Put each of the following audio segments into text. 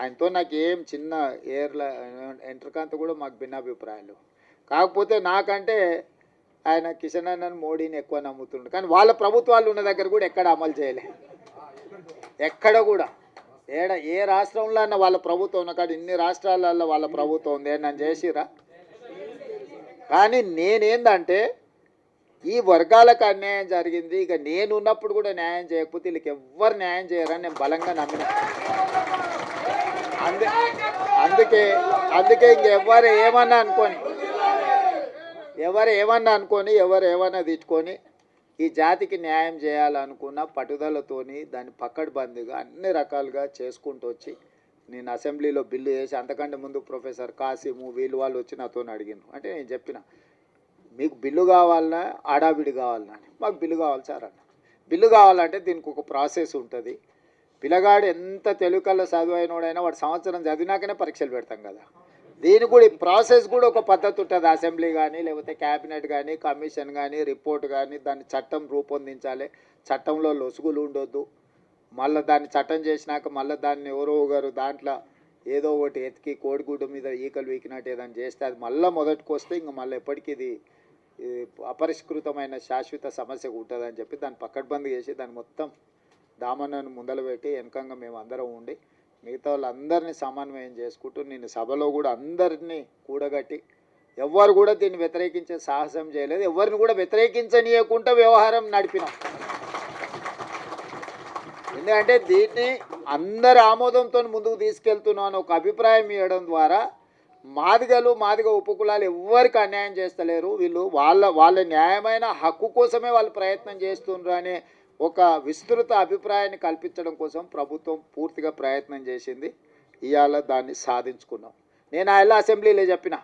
ఆయనతో నాకు ఏం చిన్న ఎంట్రకంత కూడా మాకు భిన్నాభిప్రాయాలు. కాకపోతే నాకంటే ఆయన కిషన్ అన్నను మోడీని ఎక్కువ నమ్ముతుండు. కానీ వాళ్ళ ప్రభుత్వాలు ఉన్న దగ్గర కూడా ఎక్కడ అమలు చేయలే, ఎక్కడ కూడా. ఏ రాష్ట్రంలో అన్న వాళ్ళ ప్రభుత్వం ఉన్న కాదు, ఇన్ని రాష్ట్రాలలో వాళ్ళ ప్రభుత్వం ఉంది, నన్ను చేసిరా. కానీ నేనేందంటే ఈ వర్గాలకు అన్యాయం జరిగింది, ఇక నేను ఉన్నప్పుడు కూడా న్యాయం చేయకపోతే వీళ్ళకి ఎవ్వరు న్యాయం చేయరని నేను బలంగా నమ్మిన. అందుకే ఇంకెవ్వరు ఏమన్నా అనుకొని ఎవరు ఏమన్నా తెచ్చుకొని ఈ జాతికి న్యాయం చేయాలనుకున్న పట్టుదలతోని దాన్ని పక్కడబందిగా అన్ని రకాలుగా చేసుకుంటూ వచ్చి నేను అసెంబ్లీలో బిల్లు చేసి, అంతకంటే ముందు ప్రొఫెసర్ కాసిము వాళ్ళు వచ్చి నాతో అడిగిన. అంటే నేను చెప్పిన, మీకు బిల్లు కావాలన్నా ఆడాబిడి కావాలన్నా అని. మాకు బిల్లు కావాలి సార్ అన్న. బిల్లు కావాలంటే దీనికి ఒక ప్రాసెస్ ఉంటుంది. పిల్లగాడు ఎంత తెలుగుకల్లో చదువైనోడైనా వాడు సంవత్సరం చదివినాకనే పరీక్షలు పెడతాం కదా. దీనికి కూడా ఈ ప్రాసెస్ కూడా ఒక పద్ధతి ఉంటుంది. అసెంబ్లీ కానీ లేకపోతే క్యాబినెట్ కానీ కమిషన్ కానీ రిపోర్ట్ కానీ దాన్ని చట్టం రూపొందించాలి. చట్టంలో లొసుగులు ఉండొద్దు. మళ్ళీ దాన్ని చట్టం చేసినాక మళ్ళీ దాన్ని ఎవరో ఒకరు దాంట్లో ఏదో ఒకటి ఎతికి కోడిగుడ్డు మీద ఈకలు వీకినట్టు ఏదైనా చేస్తే అది మళ్ళీ మొదటికి వస్తే ఇంక మళ్ళీ ఎప్పటికీ ఇది అపరిష్కృతమైన శాశ్వత సమస్య ఉంటుందని చెప్పి దాన్ని పక్కడ్బందీ చేసి దాన్ని మొత్తం దామన్నను ముందలు పెట్టి వెనకంగా మేము అందరం ఉండి మిగతా వాళ్ళందరినీ సమన్వయం చేసుకుంటూ నేను సభలో కూడా అందరినీ కూడగట్టి ఎవ్వరు కూడా దీన్ని వ్యతిరేకించే సాహసం చేయలేదు. ఎవరిని కూడా వ్యతిరేకించనీయకుండా వ్యవహారం నడిపినాం. ఎందుకంటే దీన్ని అందరి ఆమోదంతో ముందుకు తీసుకెళ్తున్నాను ఒక అభిప్రాయం ఇవ్వడం ద్వారా మాదిగ ఉపకులాలు ఎవ్వరికి అన్యాయం చేస్తలేరు, వీళ్ళు వాళ్ళ న్యాయమైన హక్కు కోసమే వాళ్ళు ప్రయత్నం చేస్తున్నారు అనే ఒక విస్తృత అభిప్రాయాన్ని కల్పించడం కోసం ప్రభుత్వం పూర్తిగా ప్రయత్నం చేసింది. ఇవాళ దాన్ని సాధించుకున్నాం. నేను ఆయన అసెంబ్లీలో చెప్పిన,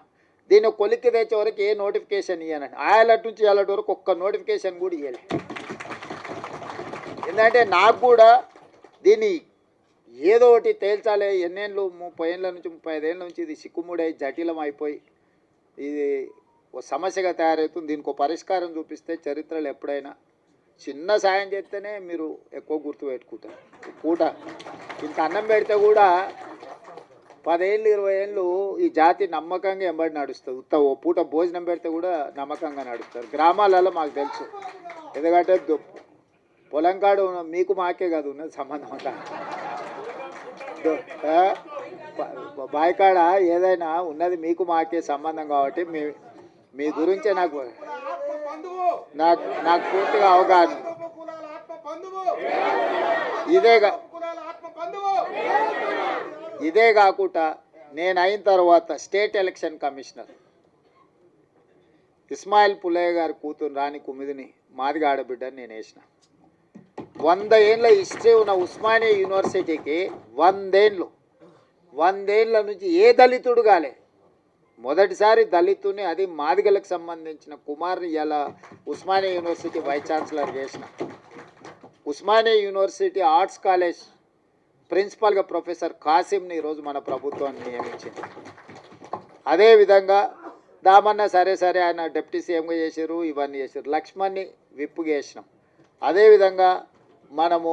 దీన్ని కొలిక్కి తెచ్చే వరకు ఏ నోటిఫికేషన్ ఇవ్వనండి. ఆయలటి నుంచి ఇవాళ వరకు ఒక్క నోటిఫికేషన్ కూడా ఇవ్వలే. ఎందుకంటే నాకు కూడా దీన్ని ఏదో ఒకటి తేల్చాలి. ఎన్నేళ్ళు 30 ఏళ్ళ నుంచి 35 ఏళ్ళ నుంచి ఇది సిక్కుముడై జటిలం అయిపోయి ఇది ఒక సమస్యగా తయారవుతుంది. దీనికి ఒక పరిష్కారం చూపిస్తే చరిత్రలో ఎప్పుడైనా చిన్న సాయం చేస్తేనే మీరు ఎక్కువ గుర్తుపెట్టుకుంటారు. పూట ఇంత అన్నం పెడితే కూడా 10 ఏళ్ళు 20 ఏళ్ళు ఈ జాతి నమ్మకంగా ఎంబడి నడుస్తుంది. ఓ పూట భోజనం పెడితే కూడా నమ్మకంగా నడుస్తారు. గ్రామాలలో మాకు తెలుసు. ఎందుకంటే పొలం కాడు మీకు మాకే కాదు ఉన్నది సంబంధం అంతా. బాయికాడ ఏదైనా ఉన్నది మీకు మాకే సంబంధం కాబట్టి మీ గురించే నాకు పూర్తిగా అవగాహన. ఇదే కాకుండా నేను అయిన తర్వాత state election commissioner Ismail Pullaiah గారి కూతురు రాణి కుమిదిని మాదిగా ఆడబిడ్డని నేను వేసిన. 100 ఏళ్ళ హిస్టరీ ఉన్న ఉస్మానియా యూనివర్సిటీకి 100 ఏళ్ళ నుంచి ఏ దళితుడు కాలే. మొదటిసారి దళితుని, అది మాదిగలకు సంబంధించిన కుమార్ని ఇలా ఉస్మానియా యూనివర్సిటీ వైస్ ఛాన్సలర్ చేసిన. ఉస్మానియా యూనివర్సిటీ ఆర్ట్స్ కాలేజ్ ప్రిన్సిపల్గా ప్రొఫెసర్ కాసిమ్ని ఈరోజు మన ప్రభుత్వాన్ని నియమించింది. అదేవిధంగా దామన్న సరే ఆయన డిప్యూటీ సీఎంగా చేశారు, ఇవన్నీ చేశారు. లక్ష్మణ్ని విప్పుగా చేసినాం. అదేవిధంగా మనము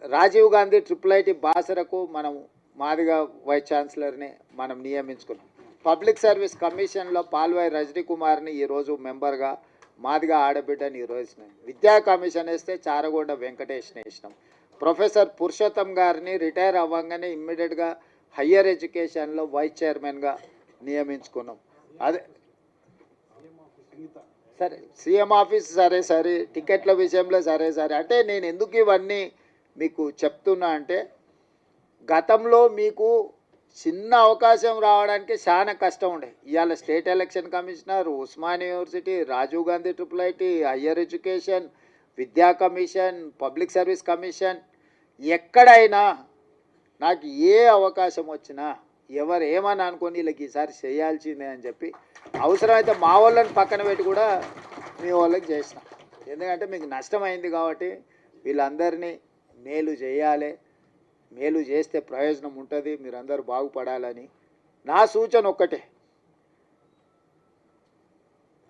రాజీవ్ గాంధీ IIIT బాసరకు మనము మాదిగా వైస్ ఛాన్సలర్ని మనం నియమించుకున్నాం. పబ్లిక్ సర్వీస్ కమిషన్లో పాల్వాయి రజనీ కుమార్ని ఈరోజు మెంబర్గా మాదిగా ఆడబిడ్డని ఈరోజు విద్యా కమిషన్ వేస్తే చారగొండ వెంకటేష్ని వేసినాం. ప్రొఫెసర్ పురుషోత్తం గారిని రిటైర్ అవ్వగానే ఇమ్మీడియట్గా హయ్యర్ ఎడ్యుకేషన్లో వైస్ చైర్మన్గా నియమించుకున్నాం. అదే సరే సీఎం ఆఫీస్ సరే టికెట్ల విషయంలో సరే అంటే నేను ఎందుకు ఇవన్నీ మీకు చెప్తున్నా అంటే గతంలో మీకు చిన్న అవకాశం రావడానికి చాలా కష్టం ఉండే. ఇవాళ state election commissioner, Osmania university, Rajiv Gandhi IIIT, higher education, విద్యా కమిషన్, పబ్లిక్ సర్వీస్ కమిషన్, ఎక్కడైనా నాకు ఏ అవకాశం వచ్చినా ఎవరు ఏమని అనుకొని వీళ్ళకి ఈసారి చేయాల్సిందే అని చెప్పి అవసరమైతే మా వాళ్ళని పక్కన పెట్టి కూడా మీ వాళ్ళకి చేసిన. ఎందుకంటే మీకు నష్టమైంది కాబట్టి వీళ్ళందరినీ మేలు చేయాలి, మేలు చేస్తే ప్రయోజనం ఉంటుంది, మీరందరూ బాగుపడాలని నా సూచన ఒక్కటే,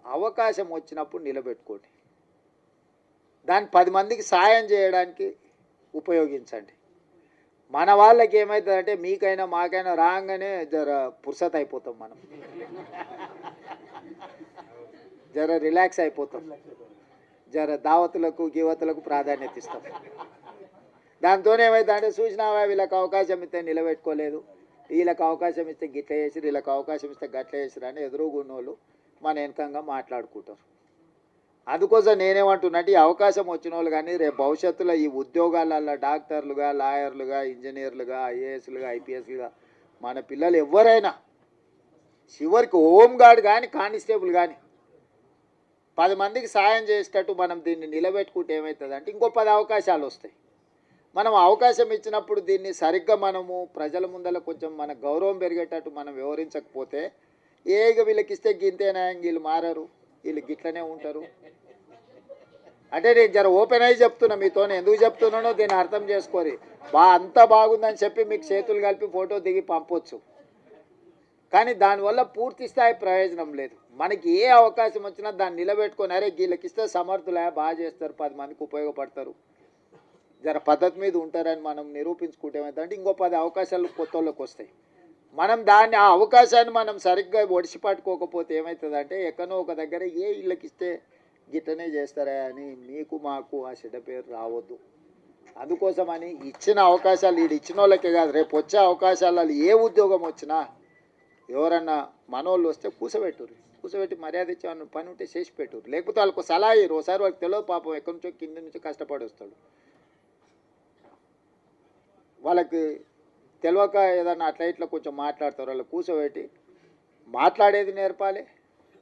అవకాశం వచ్చినప్పుడు నిలబెట్టుకోండి, దాన్ని 10 మందికి సాయం చేయడానికి ఉపయోగించండి. మన వాళ్ళకి ఏమవుతుందంటే మీకైనా మాకైనా రాగానే జర పుర్సత్ అయిపోతాం మనం, జర రిలాక్స్ అయిపోతాం, జర దావతులకు గివతులకు ప్రాధాన్యత ఇస్తాం. దాంతో ఏమవుతుందంటే చూసినావా వీళ్ళకి అవకాశం ఇస్తే నిలబెట్టుకోలేదు, వీళ్ళకి అవకాశం ఇస్తే గిట్ల చేసిరు, వీళ్ళకి అవకాశం ఇస్తే గట్ల చేసిరు అని ఎదురుగున్నోళ్ళు మన వెనకంగా మాట్లాడుకుంటారు. అందుకోసం నేనేమంటున్నట్టు ఈ అవకాశం వచ్చిన వాళ్ళు కానీ రేపు భవిష్యత్తులో ఈ ఉద్యోగాలలో డాక్టర్లుగా, లాయర్లుగా, ఇంజనీర్లుగా, ఐఏఎస్లుగా, ఐపీఎస్లుగా మన పిల్లలు ఎవరైనా చివరికి హోంగార్డ్ కానీ కానిస్టేబుల్ కానీ 10 మందికి సాయం చేసేటట్టు మనం దీన్ని నిలబెట్టుకుంటే ఏమవుతుందంటే ఇంకో 10 అవకాశాలు వస్తాయి. మనం అవకాశం ఇచ్చినప్పుడు దీన్ని సరిగ్గా మనము ప్రజల ముందర కొంచెం మన గౌరవం పెరిగేటట్టు మనం వివరించకపోతే వీళ్ళకి ఇస్తే గింతేనా, వీళ్ళు మారరు, వీళ్ళు గిట్లనే ఉంటారు అంటే నేను జర ఓపెన్ అయ్యి చెప్తున్నా, మీతో ఎందుకు చెప్తున్నానో దీన్ని అర్థం చేసుకోరి. అంతా బాగుందని చెప్పి మీకు చేతులు కలిపి ఫోటో దిగి పంపొచ్చు, కానీ దానివల్ల పూర్తి స్థాయి ప్రయోజనం లేదు. మనకి ఏ అవకాశం వచ్చినా దాన్ని నిలబెట్టుకొని అరే వీళ్ళకి ఇస్తే సమర్థులే, బాగా చేస్తారు, 10 మందికి ఉపయోగపడతారు, జర పద్ధతి మీద ఉంటారని మనం నిరూపించుకుంటే ఏమవుతుందంటే ఇంకో 10 అవకాశాలు కొత్త వాళ్ళకి వస్తాయి. మనం దాన్ని ఆ అవకాశాన్ని మనం సరిగ్గా ఒడిసి పట్టుకోకపోతే ఏమవుతుందంటే ఎక్కడో ఒక దగ్గర వీళ్ళకి ఇస్తే గిట్టనే చేస్తారా అని మీకు మాకు ఆ చెడ్డ పేరు రావద్దు. అందుకోసమని ఇచ్చిన అవకాశాలు ఇచ్చిన వాళ్ళకే కాదు, రేపు వచ్చే అవకాశాలలో ఏ ఉద్యోగం వచ్చినా ఎవరన్నా మనోళ్ళు వస్తే కూసబెట్టి మర్యాద ఇచ్చేవాళ్ళని పని ఉంటే చేసి పెట్టురు, లేకపోతే వాళ్ళకు సలహా ఇయ్యరు. ఒకసారి వాళ్ళకి తెలియదు పాపం, ఎక్కడి నుంచో కింద నుంచి కష్టపడి వస్తాడు, వాళ్ళకి తెలియక ఏదన్నా అట్లా ఇట్లా కొంచెం మాట్లాడతారు. వాళ్ళు కూర్చోబెట్టి మాట్లాడేది నేర్పాలి,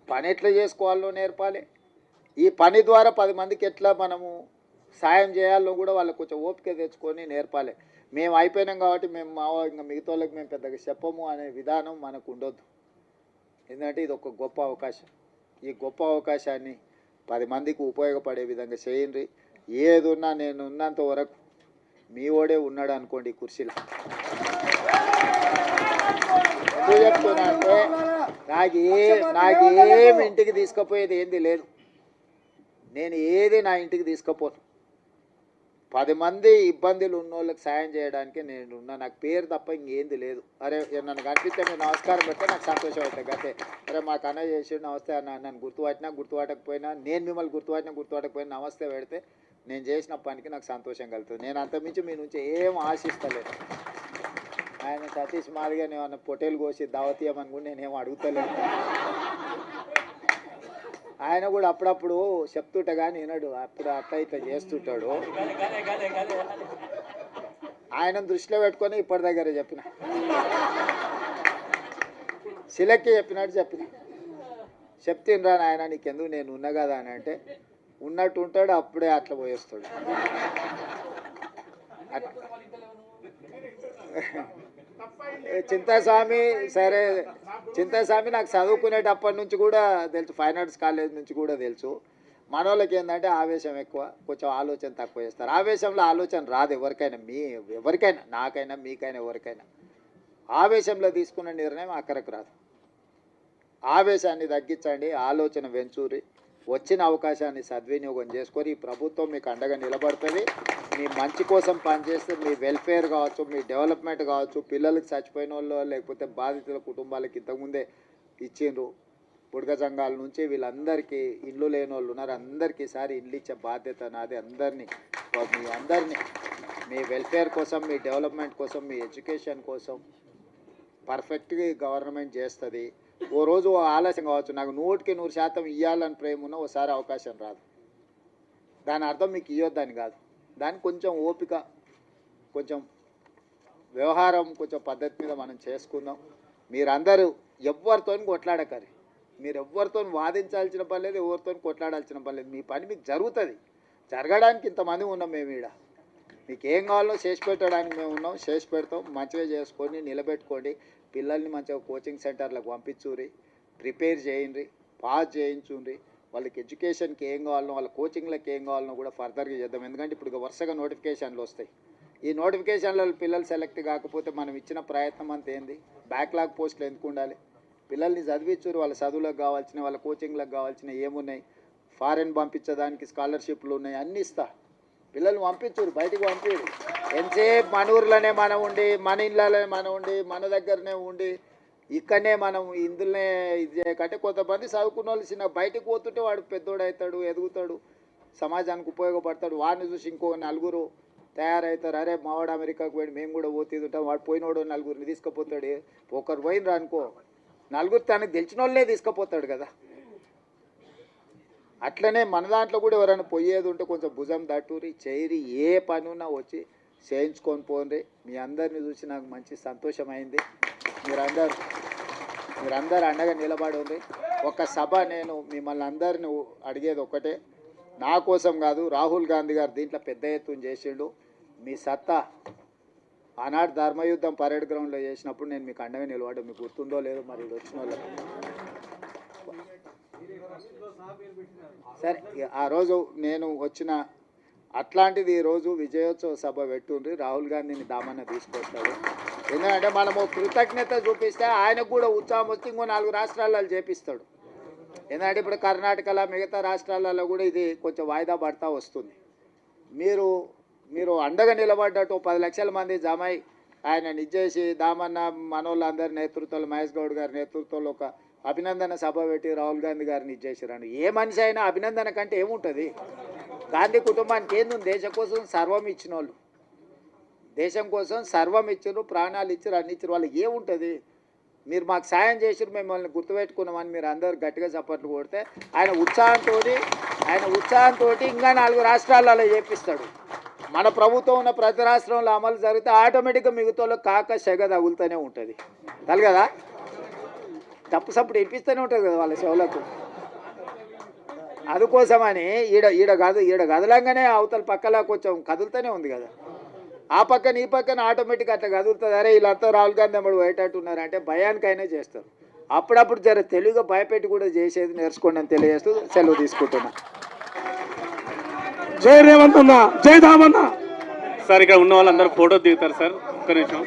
పని ఎట్లా చేసుకోవాలో నేర్పాలి, ఈ పని ద్వారా 10 మందికి ఎట్లా మనము సాయం చేయాలో కూడా వాళ్ళకి కొంచెం ఓపిక తెచ్చుకొని నేర్పాలి. మేము అయిపోయినాం కాబట్టి మేము ఇంకా మిగతా వాళ్ళకి మేము పెద్దగా చెప్పము అనే విధానం మనకు ఉండొద్దు. ఎందుకంటే ఇది ఒక గొప్ప అవకాశం, ఈ గొప్ప అవకాశాన్ని 10 మందికి ఉపయోగపడే విధంగా చేయండి. ఏది ఉన్నా నేను ఉన్నంత వరకు మీ ఓడే ఉన్నాడు అనుకోండి కుర్చీలో. ఎందుకు చెప్తున్నా అంటే నాకేమి ఇంటికి తీసుకుపోయేది ఏంది లేదు, నేను ఏది నా ఇంటికి తీసుకుపోను. 10 మంది ఇబ్బందులు ఉన్న వాళ్ళకి సాయం చేయడానికి నేను ఉన్నా, నాకు పేరు తప్ప ఇంకేంది లేదు. అరే నన్ను కనిపిస్తే మీరు నమస్కారం పెడితే నాకు సంతోషం అవుతుంది అంతే. అరే మాకు అన్న చేసి నమస్తే అన్న, నన్ను గుర్తుపట్టకపోయినా, నేను మిమ్మల్ని గుర్తుపట్టకపోయినా నమస్తే పెడితే నేను చేసిన పనికి నాకు సంతోషం కలుగుతుంది. నేను అంతమించి మీ నుంచి ఏం ఆశిస్తలేదు. ఆయన సతీష్ మాదిగా నేను పొట్టేలు కోసి దావతీయమని కూడా నేనేం అడుగుతలేదు. ఆయన కూడా అప్పుడప్పుడు చెప్తుంటా కానీ వినడు, అప్పుడు అట్లా ఇట్లా చేస్తుంటాడు. ఆయన దృష్టిలో పెట్టుకొని ఇప్పటి దగ్గర చెప్పిన, శిలక్కి చెప్పినట్టు చెప్తినరా ఆయన నీకెందుకు నేను ఉన్నా కదా అని అంటే ఉన్నట్టు ఉంటాడు, అప్పుడే అట్లా పోయేస్తాడు. చింతాస్వామి సరే, చింతాస్వామి నాకు చదువుకునేటప్పటి నుంచి కూడా తెలుసు, ఫైన్ ఆర్ట్స్ కాలేజ్ నుంచి కూడా తెలుసు. మన వాళ్ళకి ఏంటంటే ఆవేశం ఎక్కువ, కొంచెం ఆలోచన తక్కువ చేస్తారు. ఆవేశంలో ఆలోచన రాదు ఎవరికైనా, ఎవరికైనా, నాకైనా మీకైనా ఎవరికైనా. ఆవేశంలో తీసుకున్న నిర్ణయం అక్కడికి రాదు. ఆవేశాన్ని తగ్గించండి, ఆలోచన వెంచూరి, వచ్చిన అవకాశాన్ని సద్వినియోగం చేసుకొని ఈ ప్రభుత్వం మీకు అండగా నిలబడుతుంది. మీ మంచి కోసం పనిచేస్తే మీ వెల్ఫేర్ కావచ్చు, మీ డెవలప్మెంట్ కావచ్చు, పిల్లలకి చచ్చిపోయిన వాళ్ళు లేకపోతే బాధితుల కుటుంబాలకి ఇంతకుముందే ఇచ్చిండ్రు బుడగ సంఘాల నుంచి వీళ్ళందరికీ ఇల్లు లేని వాళ్ళు ఉన్నారు, అందరికీ ఈసారి ఇల్లు ఇచ్చే బాధ్యత నాది. మీ అందరినీ మీ వెల్ఫేర్ కోసం, మీ డెవలప్మెంట్ కోసం, మీ ఎడ్యుకేషన్ కోసం పర్ఫెక్ట్గా గవర్నమెంట్ చేస్తుంది. ఓ రోజు ఆలస్యం కావచ్చు, నాకు 100% ఇవ్వాలని ప్రేమ ఉన్న ఓసారి అవకాశం రాదు, దాని అర్థం మీకు ఇవ్వద్దని కాదు. దానికి కొంచెం ఓపిక, కొంచెం వ్యవహారం, కొంచెం పద్ధతి మీద మనం చేసుకుందాం. మీరందరూ ఎవరితో కొట్లాడకరి, మీరు ఎవరితో వాదించాల్సిన పని లేదు, ఎవరితో కొట్లాడాల్సిన పని లేదు. మీ పని మీకు జరుగుతుంది, జరగడానికి ఇంతమంది ఉన్నాం మేము ఈడ. మీకు ఏం కావాలో చేసి పెట్టడానికి మేము ఉన్నాం, చేసి పెడతాం. మంచిగా చేసుకొని నిలబెట్టుకోండి. పిల్లల్ని మంచిగా కోచింగ్ సెంటర్లకు పంపించుర్రి, ప్రిపేర్ చేయండి, పాస్ చేయించుండ్రి. వాళ్ళకి ఎడ్యుకేషన్కి ఏం కావాలనో, వాళ్ళ కోచింగ్లకు ఏం కావాలనో కూడా ఫర్దర్గా చేద్దాం. ఎందుకంటే ఇప్పుడు వరుసగా నోటిఫికేషన్లు వస్తాయి. ఈ నోటిఫికేషన్లలో పిల్లలు సెలెక్ట్ కాకపోతే మనం ఇచ్చిన ప్రయత్నం అంత ఏంది? బ్యాక్లాగ్ పోస్టులు ఎందుకు ఉండాలి? పిల్లల్ని చదివించురు, వాళ్ళ చదువులకు కావాల్సిన, వాళ్ళ కోచింగ్లకు కావాల్సిన ఏమున్నాయి, ఫారెన్ పంపించడానికి స్కాలర్షిప్లు ఉన్నాయి, అన్నీ ఇస్తా. పిల్లల్ని పంపించురు, బయటికి పంపించరు. ఎంతసేపు మన ఊర్లోనే మనం ఉండి మన ఇళ్ళలోనే మనం ఉండి మన దగ్గరనే ఉండి ఇక్కడనే మనం ఇందులోనే ఇది చేయకంటే కొంతమంది చదువుకున్న వాళ్ళు చిన్న బయటకు పోతుంటే వాడు పెద్దోడు అవుతాడు, ఎదుగుతాడు, సమాజానికి ఉపయోగపడతాడు. వాడిని చూసి ఇంకో నలుగురు తయారవుతారు. అరే మావాడు అమెరికాకు పోయి మేము కూడా పోతుంటాం, వాడు పోయినోడు నలుగురిని తీసుకుపోతాడు. ఒకరు పోయినరా అనుకో నలుగురు తనకు తెలిసిన వాళ్ళే తీసుకుపోతాడు కదా. అట్లనే మన దాంట్లో కూడా ఎవరైనా పోయేది ఉంటే కొంచెం భుజం దట్టూరి చేయరి, ఏ పని ఉన్నా వచ్చి చేయించుకొని పోండి. మీ అందరిని చూసి నాకు మంచి సంతోషమైంది. మీరందరూ అండగా నిలబడి ఉంది. ఒక సభ నేను మిమ్మల్ని అందరిని అడిగేది ఒకటే, నా కోసం కాదు, రాహుల్ గాంధీ గారు దీంట్లో పెద్ద ఎత్తున చేసిండు. మీ సత్తా ఆనాడు ధర్మయుద్ధం పరేడ్ గ్రౌండ్లో చేసినప్పుడు నేను మీకు అండగా నిలబడ్డా. మీకు గుర్తుందో లేదో మరి ఇది వచ్చిన వాళ్ళకి. సరే ఆ రోజు నేను వచ్చిన అట్లాంటిది ఈరోజు విజయోత్సవ సభ పెట్టుండ్రి. రాహుల్ గాంధీని దామన్న తీసుకొస్తాడు. ఎందుకంటే మనము కృతజ్ఞత చూపిస్తే ఆయనకు కూడా ఉత్సాహం వస్తే ఇంకో 4 రాష్ట్రాలలో చేపిస్తాడు. ఎందుకంటే ఇప్పుడు కర్ణాటకలో మిగతా రాష్ట్రాలలో కూడా ఇది కొంచెం వాయిదా పడతా వస్తుంది. మీరు అండగా నిలబడ్డట్టు 10 లక్షల మంది జమై ఆయన ఇచ్చేసి దామన్న మనోళ్ళందరి నేతృత్వంలో, మహేష్ గౌడ్ గారి నేతృత్వంలో ఒక అభినందన సభ పెట్టి రాహుల్ గాంధీ గారిని ఇచ్చేసారండి. ఏ మనిషి అయినా అభినందన కంటే ఏముంటుంది? గాంధీ కుటుంబానికి ఏంది? దేశం కోసం సర్వం ఇచ్చిన వాళ్ళు, దేశం కోసం సర్వం ఇచ్చారు, ప్రాణాలు ఇచ్చారు, అన్ని ఇచ్చారు. వాళ్ళకి ఏముంటుంది? మీరు మాకు సాయం చేసారు, మిమ్మల్ని గుర్తుపెట్టుకున్నామని మీరు అందరు గట్టిగా చప్పట్లు కొడితే ఆయన ఉత్సాహంతో ఇంకా 4 రాష్ట్రాలలో చేపిస్తాడు. మన ప్రభుత్వం ఉన్న ప్రతి రాష్ట్రంలో అమలు జరిగితే ఆటోమేటిక్గా మిగతాలో కాక సెగ తగులుతూనే ఉంటుంది. తగలదా? తప్పు సప్పుడు ఇప్పిస్తూనే ఉంటుంది కదా వాళ్ళ చెవులకు. అందుకోసమని ఈడ కదలంగానే అవతల పక్కలా కొంచెం కదులుతూనే ఉంది కదా. ఆ పక్కన ఈ పక్కన ఆటోమేటిక్గా అట్లా కదులుతుంది. అరే వీళ్ళంతా రాహుల్ గాంధీ అమ్మడు పోయేటట్టున్నారంటే భయానికైనా చేస్తారు. అప్పుడప్పుడు జర తెలుగుగా భయపెట్టి కూడా చేసేది నేర్చుకోండి అని తెలియజేస్తూ సెలవు తీసుకుంటున్నా. జై రేవంత్ అన్న, జై దామన్న. సార్ ఇక్కడ ఉన్న వాళ్ళందరూ ఫోటో దిగుతారు సార్, ఒక్క నిమిషం.